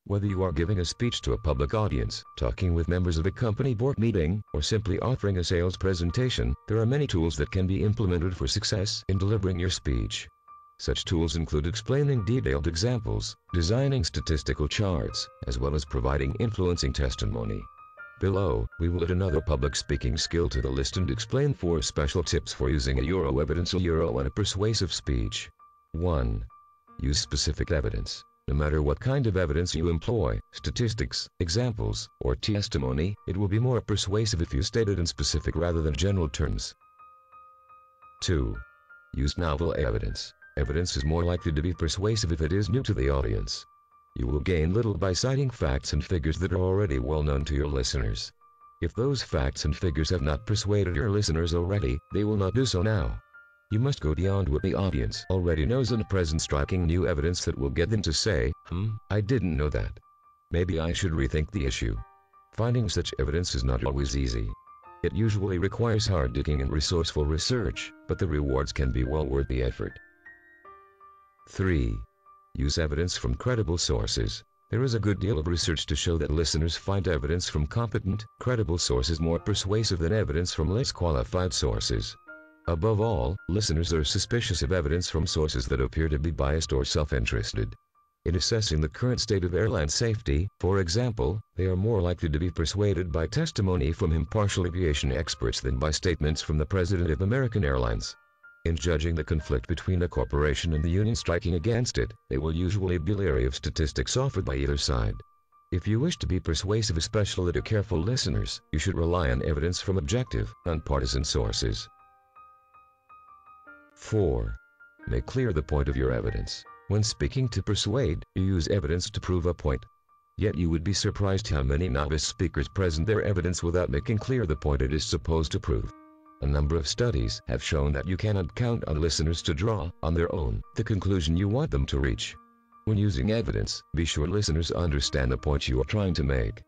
Whether you are giving a speech to a public audience, talking with members of a company board meeting, or simply offering a sales presentation, there are many tools that can be implemented for success in delivering your speech. Such tools include explaining detailed examples, designing statistical charts, as well as providing influencing testimony. Below, we will add another public speaking skill to the list and explain 4 special tips for using a Euro evidence in a persuasive speech. 1. Use specific evidence. No matter what kind of evidence you employ, statistics, examples, or testimony, it will be more persuasive if you state it in specific rather than general terms. 2. Use novel evidence. Evidence is more likely to be persuasive if it is new to the audience. You will gain little by citing facts and figures that are already well known to your listeners. If those facts and figures have not persuaded your listeners already, they will not do so now. You must go beyond what the audience already knows and present striking new evidence that will get them to say, I didn't know that. Maybe I should rethink the issue. Finding such evidence is not always easy. It usually requires hard digging and resourceful research, but the rewards can be well worth the effort. 3. Use evidence from credible sources. There is a good deal of research to show that listeners find evidence from competent, credible sources more persuasive than evidence from less qualified sources. Above all, listeners are suspicious of evidence from sources that appear to be biased or self-interested. In assessing the current state of airline safety, for example, they are more likely to be persuaded by testimony from impartial aviation experts than by statements from the president of American Airlines. In judging the conflict between a corporation and the union striking against it, they will usually be leery of statistics offered by either side. If you wish to be persuasive, especially to careful listeners, you should rely on evidence from objective, nonpartisan sources. 4. Make clear the point of your evidence. When speaking to persuade, you use evidence to prove a point. Yet you would be surprised how many novice speakers present their evidence without making clear the point it is supposed to prove. A number of studies have shown that you cannot count on listeners to draw, on their own, the conclusion you want them to reach. When using evidence, be sure listeners understand the point you are trying to make.